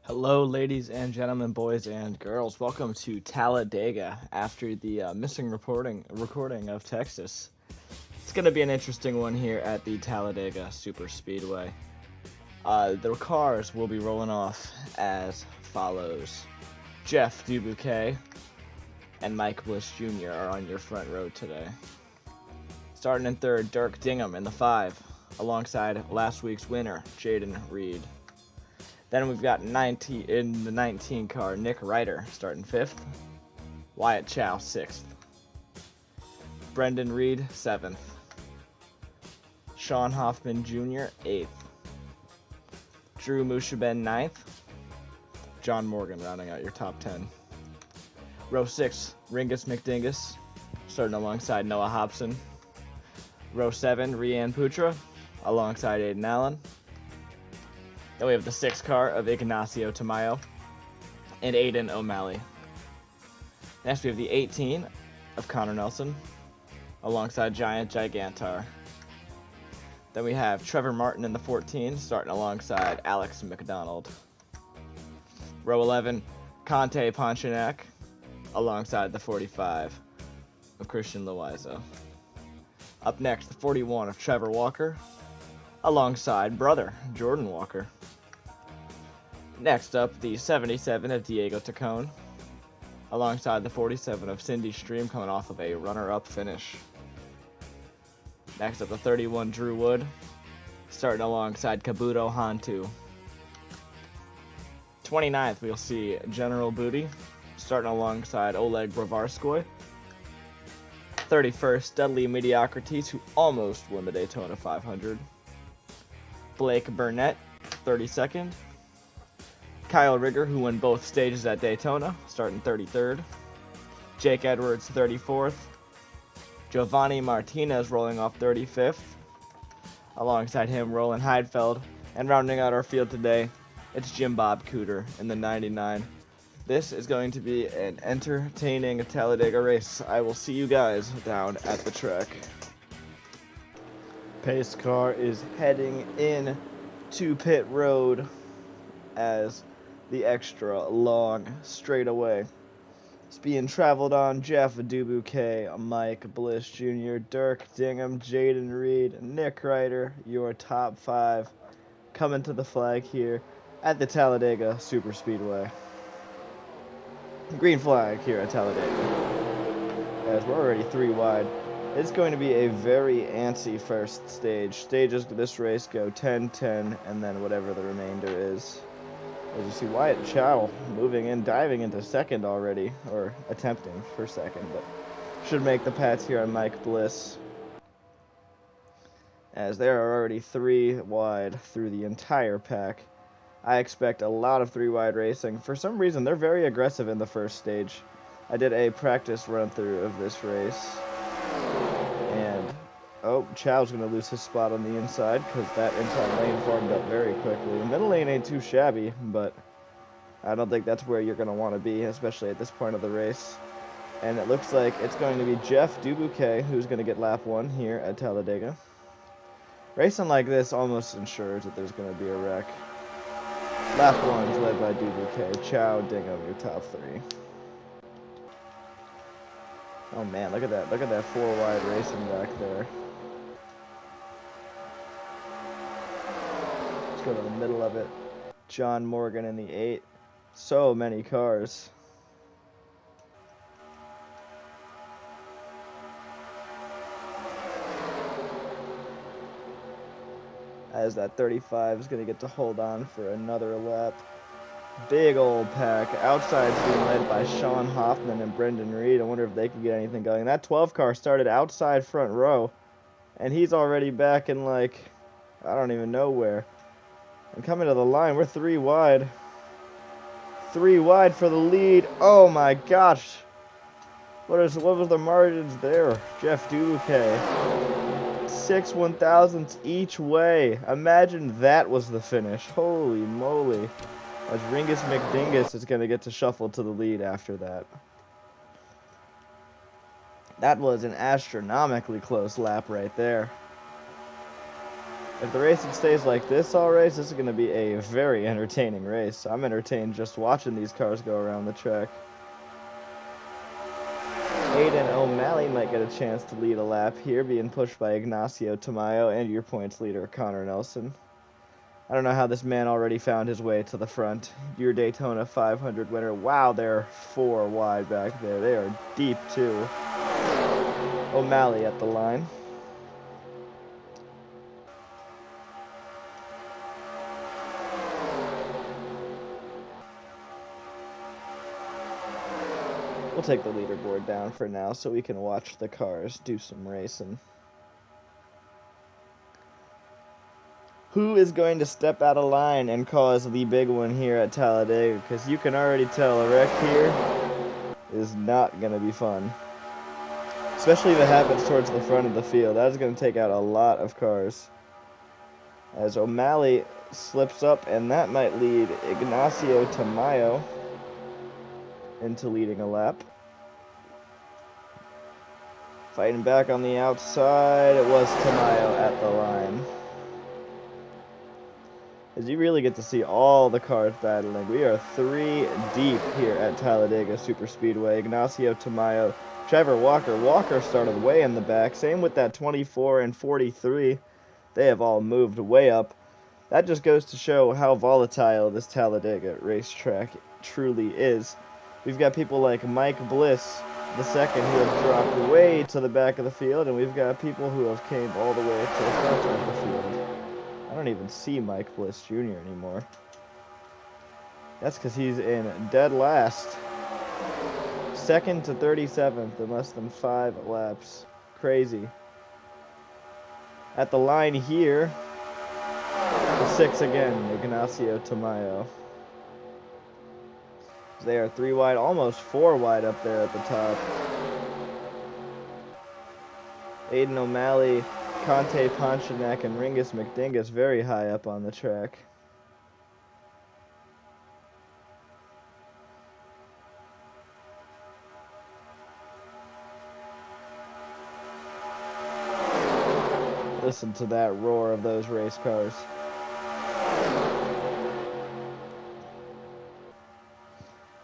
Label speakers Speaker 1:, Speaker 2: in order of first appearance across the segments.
Speaker 1: Hello, ladies and gentlemen, boys and girls. Welcome to Talladega after the missing recording of Texas. It's going to be an interesting one here at the Talladega Super Speedway. The cars will be rolling off as follows. Jeff Dubuquet and Mike Bliss Jr. are on your front row today. Starting in third, Dirk Dingham in the 5, alongside last week's winner, Jaden Reed. Then we've got 19 in the 19 car, Nick Ryder starting 5th, Wyatt Chow 6th, Brendan Reed 7th, Sean Hoffman Jr. 8th, Drew Mushaben 9th, John Morgan rounding out your top 10. Row 6, Ringus McDingus starting alongside Noah Hobson. Row 7, Rianne Putra alongside Aiden Allen. Then we have the 6 car of Ignacio Tamayo and Aiden O'Malley. Next we have the 18 of Connor Nelson alongside Giant Gigantar. Then we have Trevor Martin in the 14 starting alongside Alex McDonald. Row 11, Conte Ponchianak alongside the 45 of Christian Loizo. Up next, the 41 of Trevor Walker alongside brother Jordan Walker. Next up, the 77 of Diego Tacone, alongside the 47 of Cindy Stream, coming off of a runner-up finish. Next up, the 31 Drew Wood, starting alongside Kabuto Hantu. 29th, we'll see General Booty, starting alongside Oleg Bravarskoy. 31st, Dudley Mediocrities, who almost won the Daytona 500. Blake Burnett, 32nd. Kyle Rigger, who won both stages at Daytona, starting 33rd. Jake Edwards, 34th. Giovanni Martinez rolling off 35th. Alongside him, Roland Heidfeld. And rounding out our field today, it's Jim Bob Cooter in the 99. This is going to be an entertaining Talladega race. I will see you guys down at the track. Pace car is heading in to pit road as the extra long straightaway. It's being traveled on Jeff Dubuquet, Mike Bliss Jr., Dirk Dingham, Jaden Reed, Nick Ryder, your top 5 coming to the flag here at the Talladega Super Speedway. Green flag here at Talladega, as we're already 3 wide. It's going to be a very antsy first stage. Stages of this race go 10, 10, and then whatever the remainder is. As you see, Wyatt Chow moving in, diving into second already, or attempting for second, but should make the pats here on Mike Bliss, as they are already 3 wide through the entire pack. I expect a lot of 3 wide racing. For some reason, they're very aggressive in the first stage. I did a practice run-through of this race, and Chow's going to lose his spot on the inside because that inside lane formed up very quickly. The middle lane ain't too shabby, but I don't think that's where you're going to want to be, especially at this point of the race. And it looks like it's going to be Jeff Dubuquet who's going to get lap 1 here at Talladega. Racing like this almost ensures that there's going to be a wreck. Lap 1 is led by Dubuquet. Chow, Dingham, your top 3. Oh man, look at that 4 wide racing back there. Let's go to the middle of it. John Morgan in the 8. So many cars. As that 35 is going to get to hold on for another lap. Big old pack. Outside's being led by Sean Hoffman and Brendan Reed. I wonder if they can get anything going. That 12 car started outside front row, and he's already back in, like, I don't even know where. And coming to the line, we're 3 wide. 3 wide for the lead. Oh my gosh. What was the margins there? Jeff Dubuquet. 6 1,000ths each way. Imagine that was the finish. Holy moly. As Ringus McDingus is going to get to shuffle to the lead after that. That was an astronomically close lap right there. If the racing stays like this all race, this is going to be a very entertaining race. I'm entertained just watching these cars go around the track. Aiden O'Malley might get a chance to lead a lap here, being pushed by Ignacio Tamayo and your points leader, Connor Nelson. I don't know how this man already found his way to the front. Your Daytona 500 winner. Wow, they're 4 wide back there. They are deep, too. O'Malley at the line. We'll take the leaderboard down for now so we can watch the cars do some racing. Who is going to step out of line and cause the big one here at Talladega? Because you can already tell a wreck here is not going to be fun. Especially if it happens towards the front of the field. That is going to take out a lot of cars. As O'Malley slips up, and that might lead Ignacio Tamayo into leading a lap. Fighting back on the outside, it was Tamayo at the line. As you really get to see all the cars battling. We are 3 deep here at Talladega Superspeedway. Ignacio Tamayo, Trevor Walker. Walker started way in the back. Same with that 24 and 43. They have all moved way up. That just goes to show how volatile this Talladega racetrack truly is. We've got people like Mike Bliss, the second, who have dropped way to the back of the field, and we've got people who have came all the way to the front of the field. I don't even see Mike Bliss Jr. anymore. That's because he's in dead last. Second to 37th in less than 5 laps. Crazy. At the line here, the 6 again, Ignacio Tamayo. They are 3 wide, almost 4 wide up there at the top. Aiden O'Malley, Conte Ponchanak, and Ringus McDingus very high up on the track. Listen to that roar of those race cars.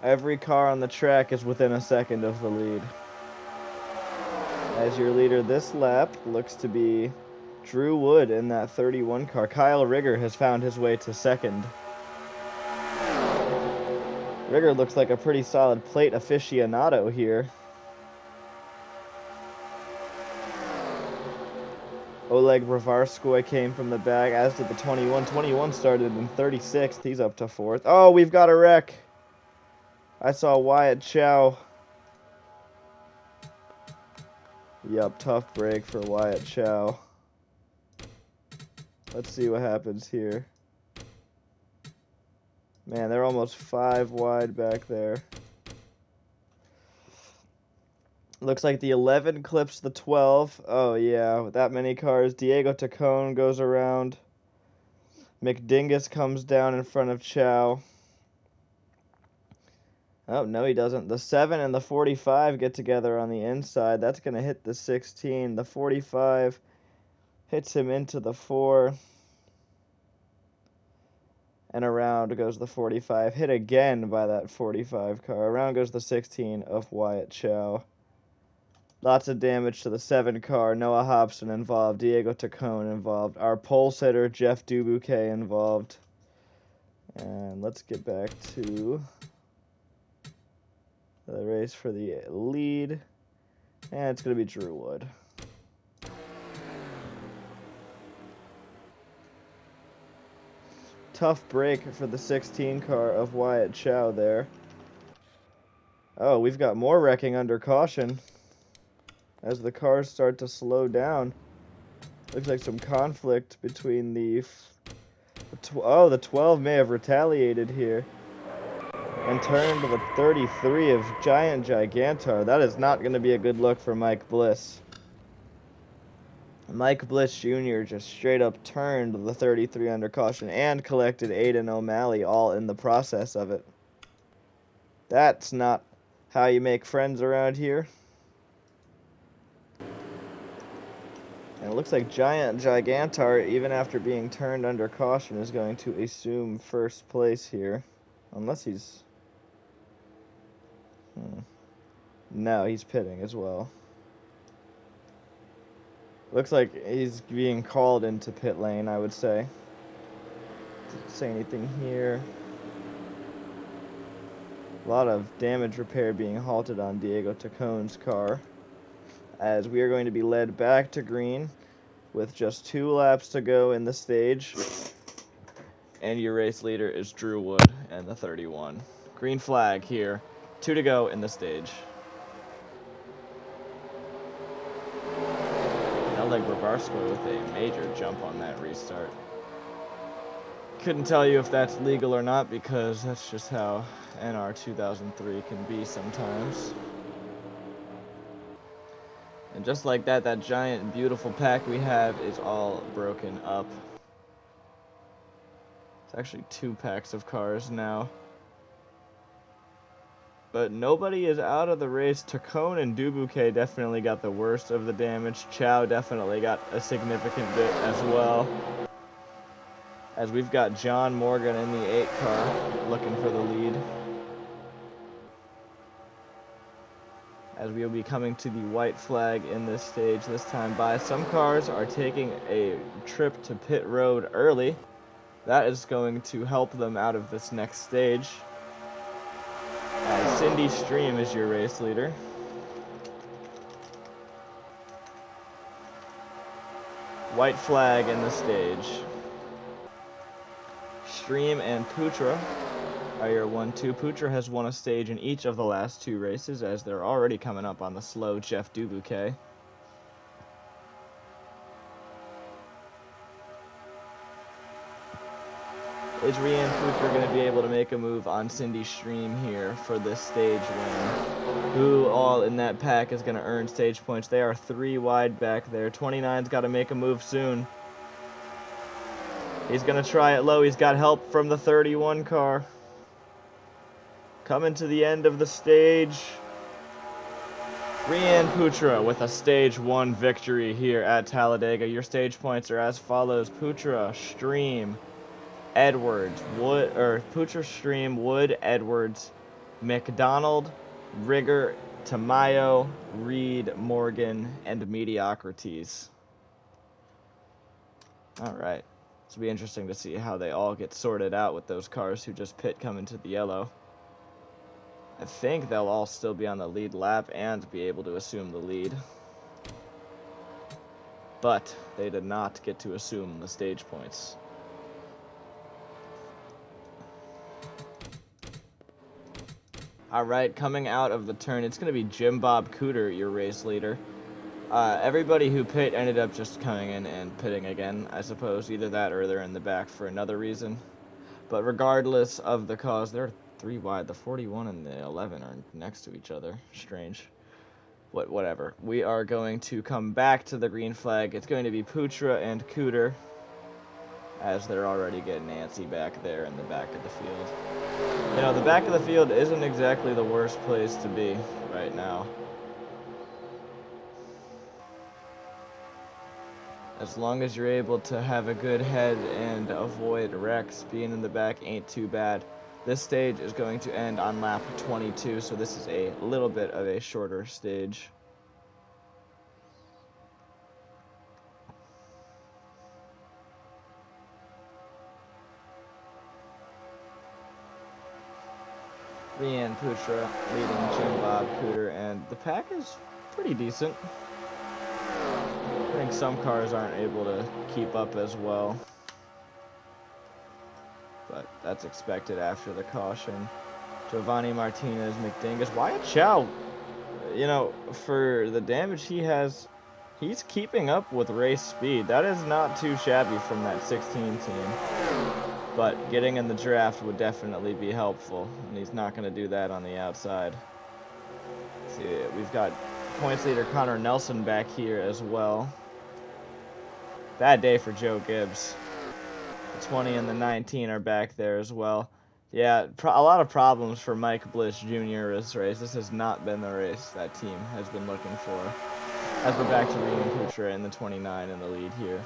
Speaker 1: Every car on the track is within a second of the lead. As your leader this lap looks to be Drew Wood in that 31 car. Kyle Rigger has found his way to second. Rigger looks like a pretty solid plate aficionado here. Oleg Bravarskoy came from the back, as did the 21. 21 started in 36th. He's up to 4th. Oh, we've got a wreck. I saw Wyatt Chow. Yup, tough break for Wyatt Chow. Let's see what happens here. Man, they're almost 5 wide back there. Looks like the 11 clips the 12. Oh, yeah, with that many cars. Diego Tacone goes around. McDingus comes down in front of Chow. Oh, no, he doesn't. The 7 and the 45 get together on the inside. That's going to hit the 16. The 45 hits him into the 4. And around goes the 45. Hit again by that 45 car. Around goes the 16 of Wyatt Chow. Lots of damage to the 7 car. Noah Hobson involved. Diego Tacone involved. Our pole sitter, Jeff Dubuquet, involved. And let's get back to the race for the lead. And it's going to be Drew Wood. Tough break for the 16 car of Wyatt Chow there. Oh, we've got more wrecking under caution as the cars start to slow down. Looks like some conflict between the... Oh, the 12 may have retaliated here and turned the 33 of Giant Gigantar. That is not going to be a good look for Mike Bliss. Mike Bliss Jr. just straight up turned the 33 under caution and collected Aiden O'Malley all in the process of it. That's not how you make friends around here. And it looks like Giant Gigantar, even after being turned under caution, is going to assume first place here. Unless he's... No, he's pitting as well. Looks like he's being called into pit lane, I would say. Doesn't say anything here. A lot of damage repair being halted on Diego Tacone's car, as we are going to be led back to green with just 2 laps to go in the stage. And your race leader is Drew Wood and the 31. Green flag here. 2 to go in the stage. Like Revarsco with a major jump on that restart. Couldn't tell you if that's legal or not, because that's just how NR 2003 can be sometimes. And just like that, that giant beautiful pack we have is all broken up. It's actually 2 packs of cars now. But nobody is out of the race. Tacone and Dubuque definitely got the worst of the damage. Chow definitely got a significant bit as well. As we've got John Morgan in the 8 car looking for the lead. As we will be coming to the white flag in this stage this time by. Some cars are taking a trip to pit road early. That is going to help them out of this next stage. Cindy Stream is your race leader. White flag in the stage. Stream and Putra are your 1-2. Putra has won a stage in each of the last 2 races, as they're already coming up on the slow Jeff Dubuque. Is Rian Putra going to be able to make a move on Cindy Stream here for this stage win? Who all in that pack is going to earn stage points? They are 3 wide back there. 29's got to make a move soon. He's going to try it low. He's got help from the 31 car. Coming to the end of the stage. Rian Putra with a stage 1 victory here at Talladega. Your stage points are as follows. Putra, Stream, Edwards, Wood, or Putra, Stream, Wood, Edwards, McDonald, Rigger, Tamayo, Reed, Morgan, and Mediocrities. All right. This will be interesting to see how they all get sorted out with those cars who just pit coming to the yellow. I think they'll all still be on the lead lap and be able to assume the lead. But they did not get to assume the stage points. All right, coming out of the turn, it's going to be Jim Bob Cooter, your race leader. Everybody who pit ended up just coming in and pitting again, I suppose. Either that or they're in the back for another reason. But regardless of the cause, they're 3 wide. The 41 and the 11 are next to each other. Strange. Whatever. We are going to come back to the green flag. It's going to be Putra and Cooter, as they're already getting antsy back there in the back of the field. You know, the back of the field isn't exactly the worst place to be right now. As long as you're able to have a good head and avoid wrecks, being in the back ain't too bad. This stage is going to end on lap 22, so this is a little bit of a shorter stage. Rian Putra leading Jim Bob Cooter, and the pack is pretty decent. I think some cars aren't able to keep up as well, but that's expected after the caution. Giovanni Martinez, McDingus, Wyatt Chow, you know, for the damage he has, he's keeping up with race speed. That is not too shabby from that 16 team. But getting in the draft would definitely be helpful, and he's not going to do that on the outside. See, we've got points leader Connor Nelson back here as well. Bad day for Joe Gibbs. The 20 and the 19 are back there as well. Yeah, a lot of problems for Mike Bliss Jr. this race. This has not been the race that team has been looking for. As we're back to Rian Putra in the 29 in the lead here.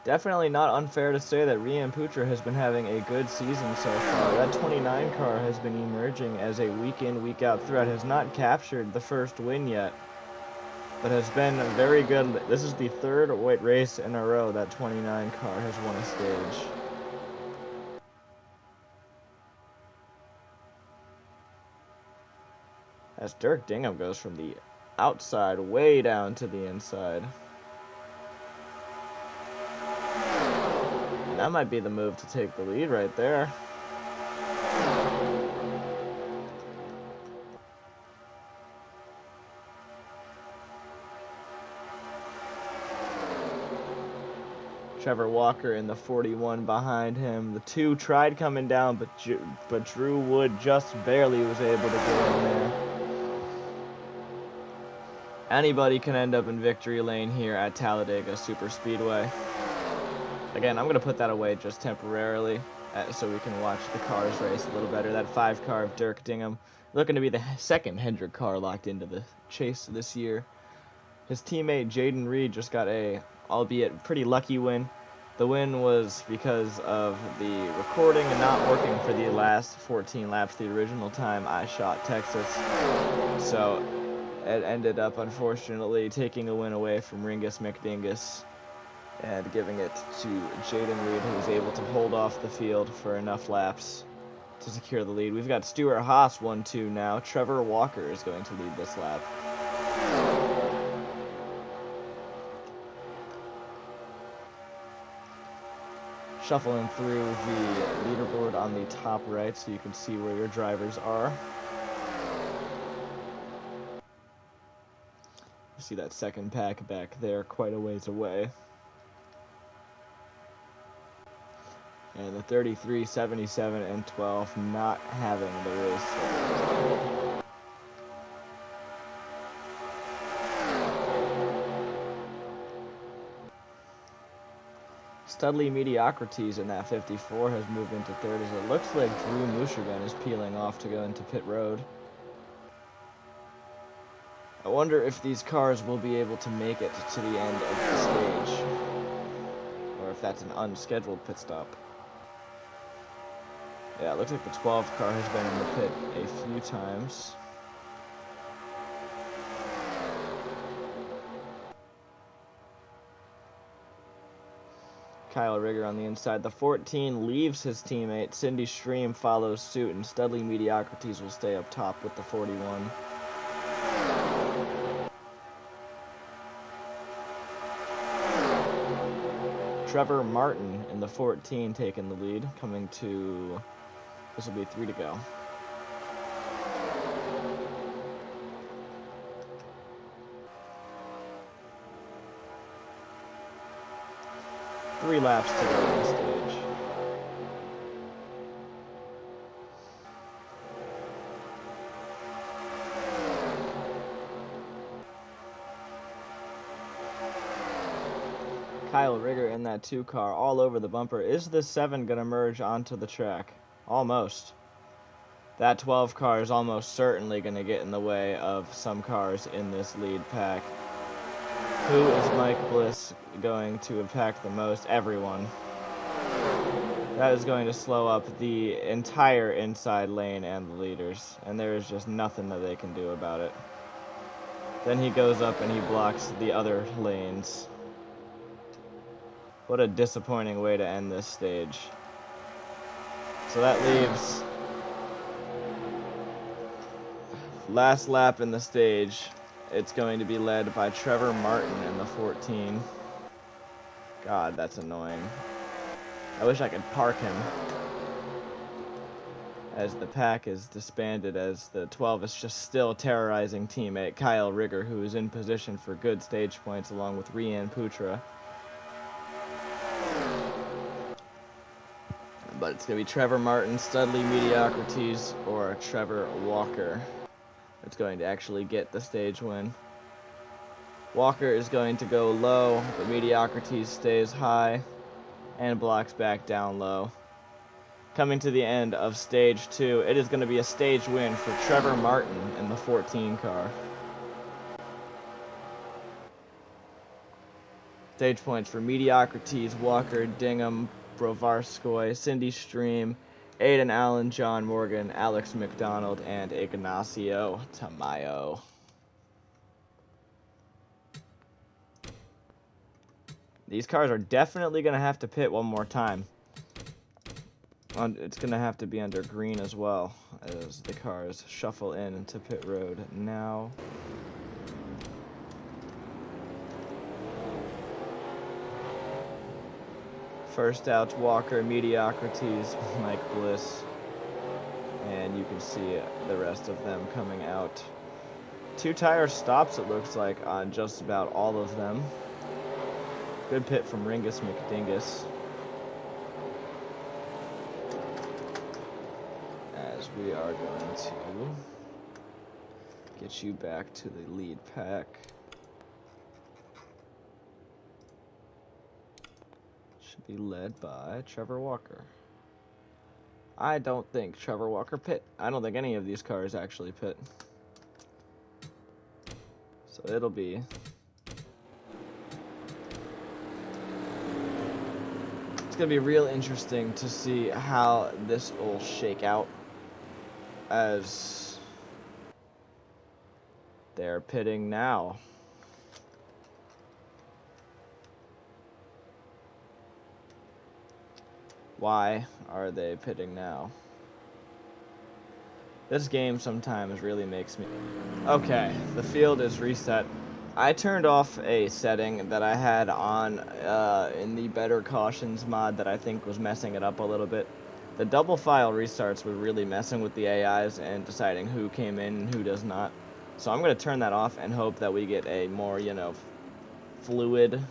Speaker 1: Definitely not unfair to say that Rian Putra has been having a good season so far. That 29 car has been emerging as a week in, week out threat. Has not captured the first win yet, but has been very good. This is the third race in a row that 29 car has won a stage. As Dirk Dingham goes from the outside way down to the inside. And that might be the move to take the lead right there. Trevor Walker in the 41 behind him. The 2 tried coming down, but Drew Wood just barely was able to get in there. Anybody can end up in victory lane here at Talladega Superspeedway. Again, I'm going to put that away just temporarily so we can watch the cars race a little better. That 5 car of Dirk Dingham looking to be the second Hendrick car locked into the chase this year. His teammate Jaden Reed just got a, albeit pretty lucky win. The win was because of the recording and not working for the last 14 laps, the original time I shot Texas. So it ended up, unfortunately, taking a win away from Ringus McDingus and giving it to Jaden Reed, who was able to hold off the field for enough laps to secure the lead. We've got Stuart Haas 1-2 now. Trevor Walker is going to lead this lap. Shuffling through the leaderboard on the top right so you can see where your drivers are. You see that second pack back there quite a ways away. And the 33, 77, and 12 not having the race. Studley Mediocrities in that 54 has moved into third as it looks like Drew Mushigan is peeling off to go into pit road. I wonder if these cars will be able to make it to the end of the stage, or if that's an unscheduled pit stop. Yeah, it looks like the 12 car has been in the pit a few times. Kyle Rigger on the inside. The 14 leaves his teammate. Cindy Stream follows suit, and Studley Mediocrities will stay up top with the 41. Trevor Martin in the 14 taking the lead, coming to... This will be 3 to go. Three laps to go on the stage. Kyle Rigger in that 2 car all over the bumper. Is the 7 going to merge onto the track? Almost. That 12 car is almost certainly going to get in the way of some cars in this lead pack. Who is Mike Bliss going to impact the most? Everyone. That is going to slow up the entire inside lane and the leaders, and there is just nothing that they can do about it. Then he goes up and he blocks the other lanes. What a disappointing way to end this stage. So that leaves last lap in the stage. It's going to be led by Trevor Martin in the 14. God, that's annoying. I wish I could park him. As the pack is disbanded, as the 12 is just still terrorizing teammate Kyle Rigger, who is in position for good stage points along with Rian Putra. But it's going to be Trevor Martin, Studley Mediocrities, or Trevor Walker that's going to actually get the stage win. Walker is going to go low, but Mediocrity stays high and blocks back down low. Coming to the end of stage 2, it is going to be a stage win for Trevor Martin in the 14 car. Stage points for Mediocrities, Walker, Dingham, Brovarskoy, Cindy Stream, Aiden Allen, John Morgan, Alex McDonald, and Ignacio Tamayo. These cars are definitely going to have to pit one more time. It's going to have to be under green as well, as the cars shuffle in into pit road now. First out's Walker, Mediocrities, Mike Bliss, and you can see the rest of them coming out. 2 tire stops, it looks like, on just about all of them. Good pit from Ringus McDingus. As we are going to get you back to the lead pack. Should be led by Trevor Walker. I don't think Trevor Walker pit. I don't think any of these cars actually pit. So it'll be going to be real interesting to see how this will shake out as they're pitting now. Why are they pitting now? This game sometimes really makes me... Okay, the field is reset. I turned off a setting that I had on in the Better Cautions mod that I think was messing it up a little bit. The double file restarts were really messing with the AIs and deciding who came in and who does not. So I'm going to turn that off and hope that we get a more, fluid...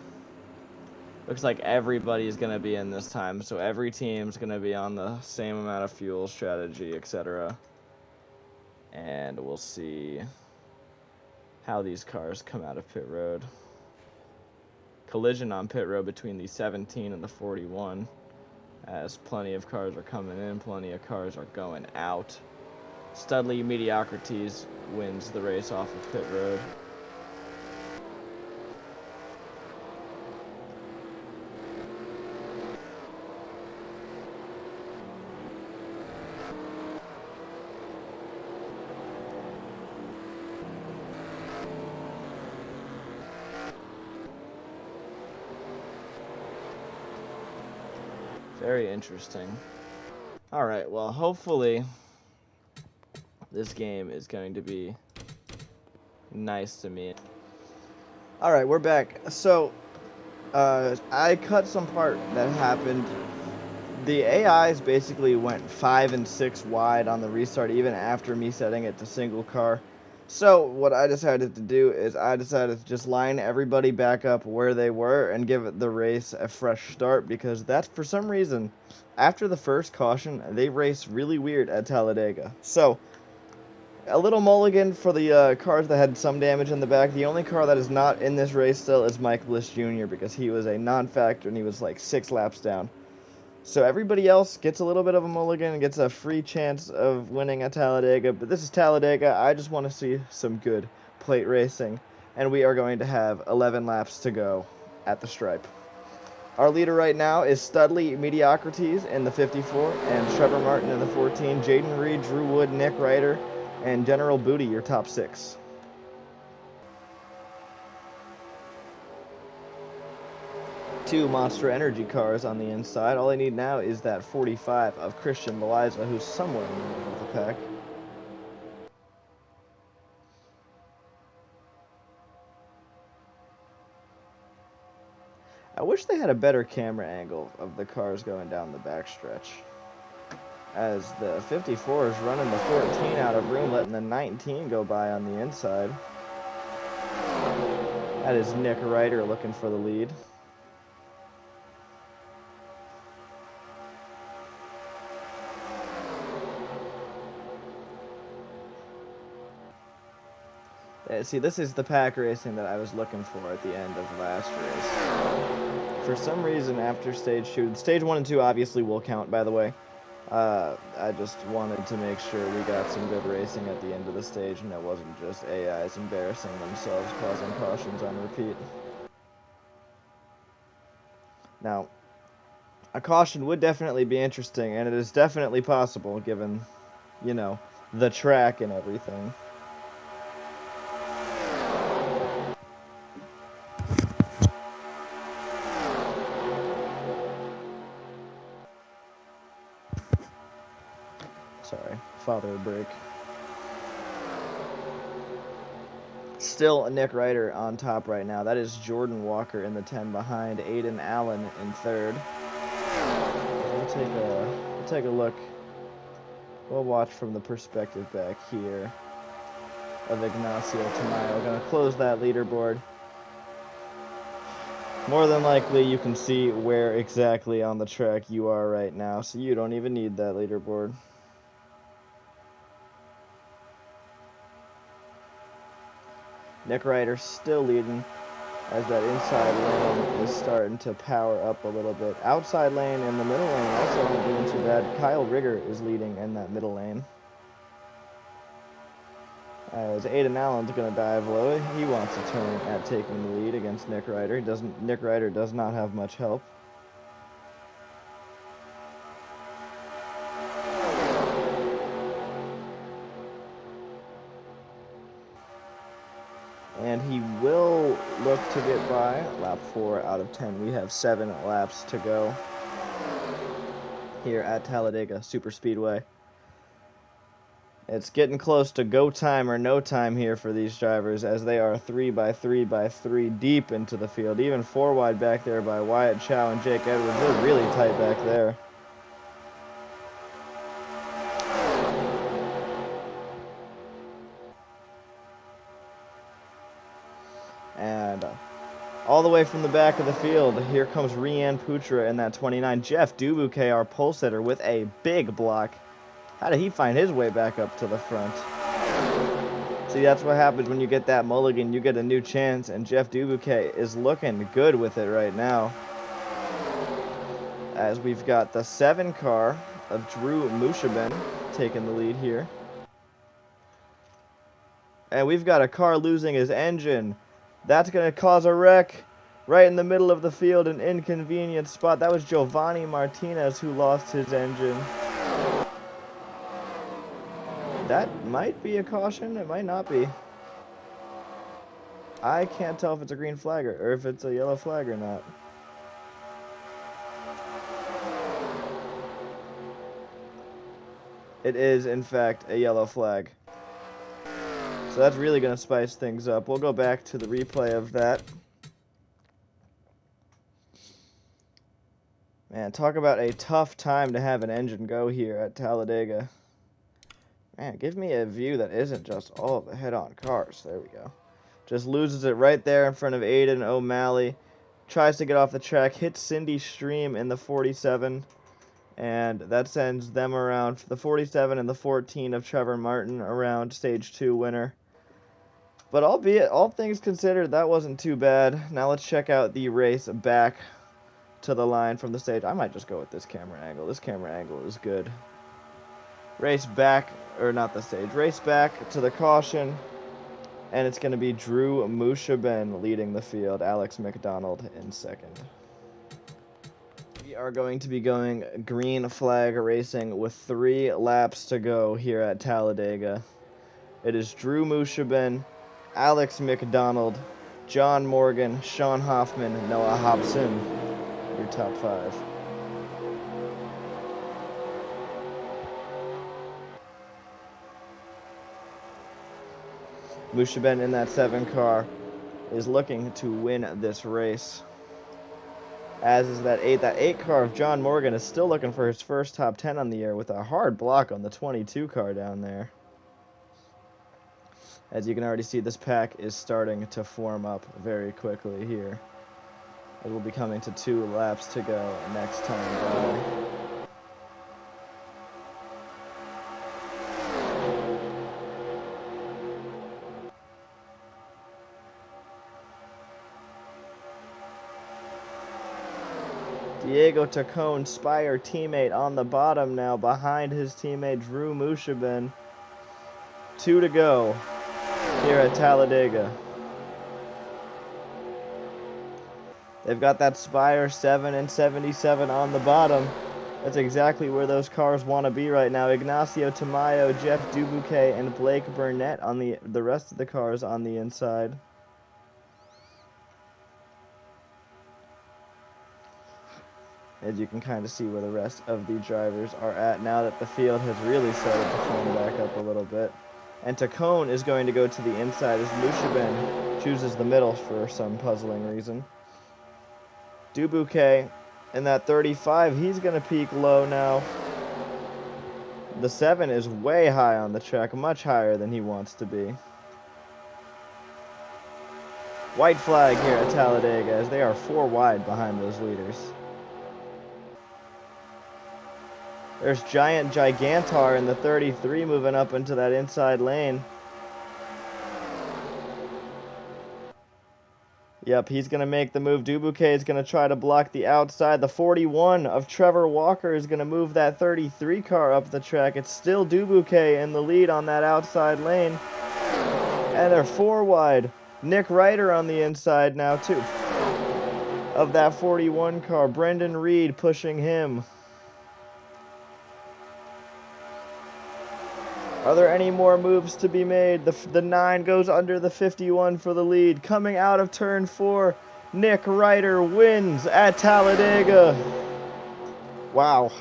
Speaker 1: Looks like everybody's going to be in this time, so every team's going to be on the same amount of fuel, strategy, etc. And we'll see how these cars come out of pit road. Collision on pit road between the 17 and the 41, as plenty of cars are coming in, plenty of cars are going out. Studley Mediocrities wins the race off of pit road. Very interesting. Alright, well, hopefully this game is going to be nice to me. Alright, we're back. So, I cut some part that happened. The AIs basically went 5 and 6 wide on the restart, even after me setting it to single car. So, what I decided to do is I decided to just line everybody back up where they were and give the race a fresh start, because that's, for some reason, after the first caution, they race really weird at Talladega. So, a little mulligan for the cars that had some damage in the back. The only car that is not in this race still is Mike Bliss Jr., because he was a non-factor and he was like 6 laps down. So everybody else gets a little bit of a mulligan and gets a free chance of winning at Talladega. But this is Talladega. I just want to see some good plate racing. And we are going to have 11 laps to go at the stripe. Our leader right now is Studley Mediocrities in the 54 and Trevor Martin in the 14. Jaden Reed, Drew Wood, Nick Ryder, and General Booty, your top 6. Two Monster Energy cars on the inside. All I need now is that 45 of Christian Loiza, who's somewhere in the middle of the pack. I wish they had a better camera angle of the cars going down the backstretch, as the 54 is running the 14 out of room, letting the 19 go by on the inside. That is Nick Ryder looking for the lead. See, this is the pack racing that I was looking for at the end of last race. For some reason, after stage 2, stage 1 and 2 obviously will count, by the way. I just wanted to make sure we got some good racing at the end of the stage, and it wasn't just AIs embarrassing themselves, causing cautions on repeat. Now, a caution would definitely be interesting, and it is definitely possible, given, you know, the track and everything. Sorry, father break. Still Nick Ryder on top right now. That is Jordan Walker in the 10 behind, Aiden Allen in third. We'll take a look. We'll watch from the perspective back here of Ignacio Tamayo. Gonna close that leaderboard. More than likely, you can see where exactly on the track you are right now, so you don't even need that leaderboard. Nick Ryder still leading as that inside lane is starting to power up a little bit. Outside lane and the middle lane also aren't doing too bad. Kyle Rigger is leading in that middle lane. As Aiden Allen's going to dive low. He wants a turn at taking the lead against Nick Ryder. Nick Ryder does not have much help. And he will look to get by. Lap 4 out of 10. We have 7 laps to go here at Talladega Super Speedway. It's getting close to go time or no time here for these drivers, as they are 3 deep into the field. Even 4 wide back there by Wyatt Chow and Jake Edwards. They're really tight back there. And all the way from the back of the field, here comes Rian Putra in that 29. Jeff Dubuque, our pole sitter, with a big block. How did he find his way back up to the front? See, that's what happens when you get that mulligan. You get a new chance, and Jeff Dubuque is looking good with it right now. As we've got the 7 car of Drew Mushaben taking the lead here. And we've got a car losing his engine. That's going to cause a wreck right in the middle of the field, an inconvenient spot. That was Giovanni Martinez who lost his engine. That might be a caution. It might not be. I can't tell if it's a green flag or if it's a yellow flag or not. It is, in fact, a yellow flag. So that's really going to spice things up. We'll go back to the replay of that. Man, talk about a tough time to have an engine go here at Talladega. Man, give me a view that isn't just all the head-on cars. There we go. Just loses it right there in front of Aiden O'Malley. Tries to get off the track, hits Cindy Stream in the 47. And that sends them around, the 47 and the 14 of Trevor Martin around stage 2 winner. But albeit, all things considered, that wasn't too bad. Now let's check out the race back to the line from the stage. I might just go with this camera angle. This camera angle is good. Race back, or not the stage, race back to the caution. And it's going to be Drew Mushaben leading the field, Alex McDonald in second. We are going to be going green flag racing with 3 laps to go here at Talladega. It is Drew Mushaben, Alex McDonald, John Morgan, Sean Hoffman, Noah Hobson, your top 5. Mushaben in that 7 car is looking to win this race. As is that 8. That 8 car of John Morgan is still looking for his first top 10 on the year with a hard block on the 22 car down there. As you can already see, this pack is starting to form up very quickly here. It will be coming to 2 laps to go next time by. Diego Tacone, Spire teammate on the bottom now behind his teammate Drew Mushabin. 2 to go here at Talladega. They've got that Spire 7 and 77 on the bottom. That's exactly where those cars want to be right now. Ignacio Tamayo, Jeff Dubuque, and Blake Burnett on the rest of the cars on the inside. As you can kind of see where the rest of the drivers are at now that the field has really started to form back up a little bit. And Tacone is going to go to the inside as Mushabin chooses the middle for some puzzling reason. Dubuque in that 35, he's going to peak low now. The 7 is way high on the track, much higher than he wants to be. White flag here at Talladega as they are 4 wide behind those leaders. There's Giant Gigantar in the 33 moving up into that inside lane. Yep, he's going to make the move. Dubuque is going to try to block the outside. The 41 of Trevor Walker is going to move that 33 car up the track. It's still Dubuque in the lead on that outside lane. And they're 4 wide. Nick Ryder on the inside now, too, of that 41 car. Brendan Reed pushing him. Are there any more moves to be made? The 9 goes under the 51 for the lead. Coming out of turn 4, Nick Ryder wins at Talladega. Wow.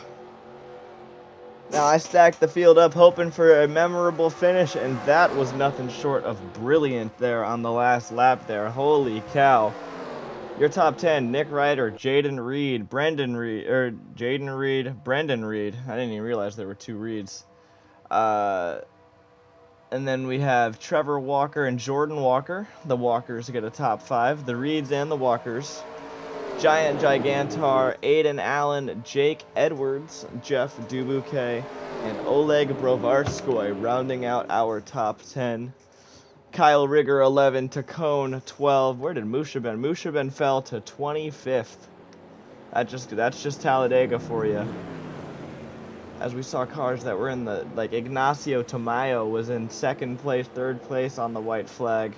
Speaker 1: Now I stacked the field up hoping for a memorable finish, and that was nothing short of brilliant there on the last lap there. Holy cow. Your top 10, Nick Ryder, Brendan Reed. I didn't even realize there were 2 Reeds. And then we have Trevor Walker and Jordan Walker. The Walkers get a top 5. The Reeds and the Walkers. Giant Gigantar, Aiden Allen, Jake Edwards, Jeff Dubuque, and Oleg Brovarskoy rounding out our top 10. Kyle Rigger 11, Tacone 12. Where did Mushabin? Mushabin fell to 25th. That's just Talladega for you. As we saw cars that were in the, like Ignacio Tamayo was in 2nd place, 3rd place on the white flag.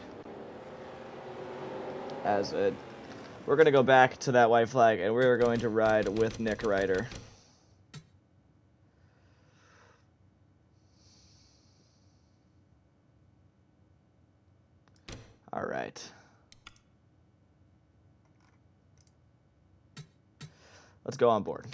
Speaker 1: We're going to go back to that white flag, and we're going to ride with Nick Ryder. All right. Let's go on board.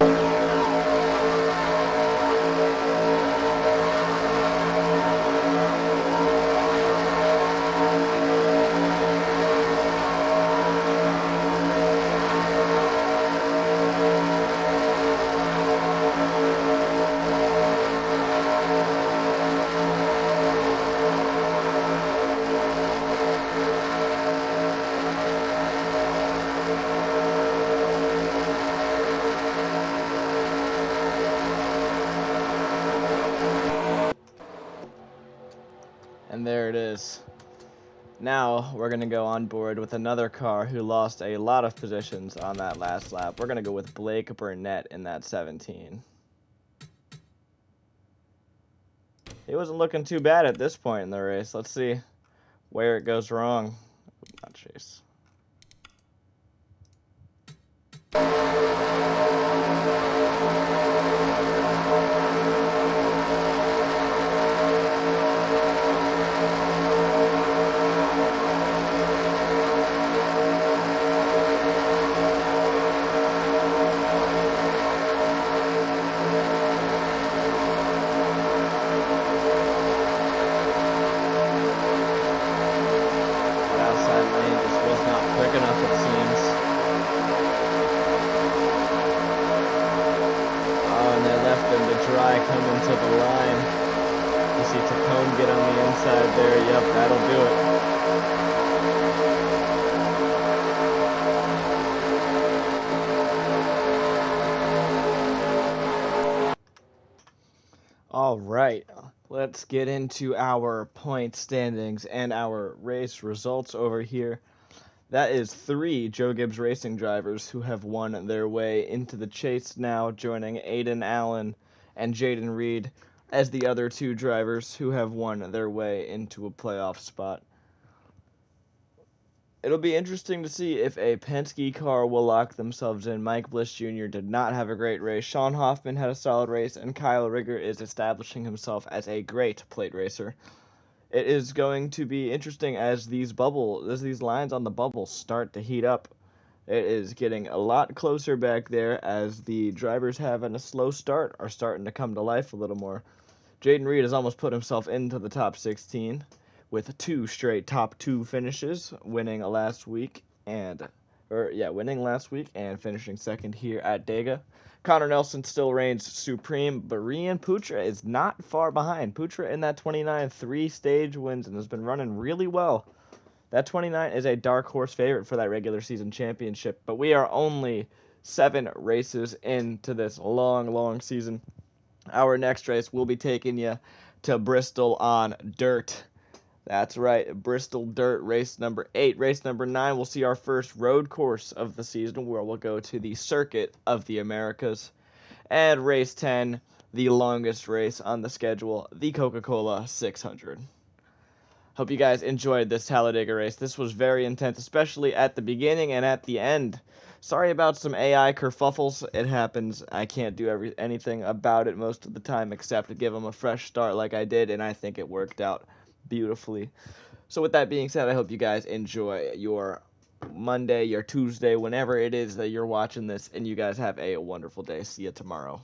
Speaker 1: And there it is. Now we're going to go on board with another car who lost a lot of positions on that last lap. We're going to go with Blake Burnett in that 17. He wasn't looking too bad at this point in the race. Let's see where it goes wrong. Not chase. Coming to the line. You see Tacone get on the inside there. Yep, that'll do it. All right, let's get into our point standings and our race results over here. That is 3 Joe Gibbs Racing drivers who have won their way into the chase now, joining Aiden Allen and Jaden Reed as the other 2 drivers who have won their way into a playoff spot. It'll be interesting to see if a Penske car will lock themselves in. Mike Bliss Jr. did not have a great race. Sean Hoffman had a solid race, and Kyle Rigger is establishing himself as a great plate racer. It is going to be interesting as these lines on the bubble start to heat up. It is getting a lot closer back there as the drivers having a slow start are starting to come to life a little more. Jaden Reed has almost put himself into the top 16 with 2 straight top 2 finishes, winning last week and finishing second here at Dega. Connor Nelson still reigns supreme, but Rian Putra is not far behind. Putra in that 29 3-stage wins and has been running really well. That 29 is a dark horse favorite for that regular season championship, but we are only 7 races into this long season. Our next race will be taking you to Bristol on dirt. That's right, Bristol Dirt, race number 8. Race number 9, we'll see our first road course of the season, where we'll go to the Circuit of the Americas. And race 10, the longest race on the schedule, the Coca-Cola 600. Hope you guys enjoyed this Talladega race. This was very intense, especially at the beginning and at the end. Sorry about some AI kerfuffles. It happens. I can't do anything about it most of the time except to give them a fresh start like I did, and I think it worked out beautifully. So with that being said, I hope you guys enjoy your Monday, your Tuesday, whenever it is that you're watching this, and you guys have a wonderful day. See you tomorrow.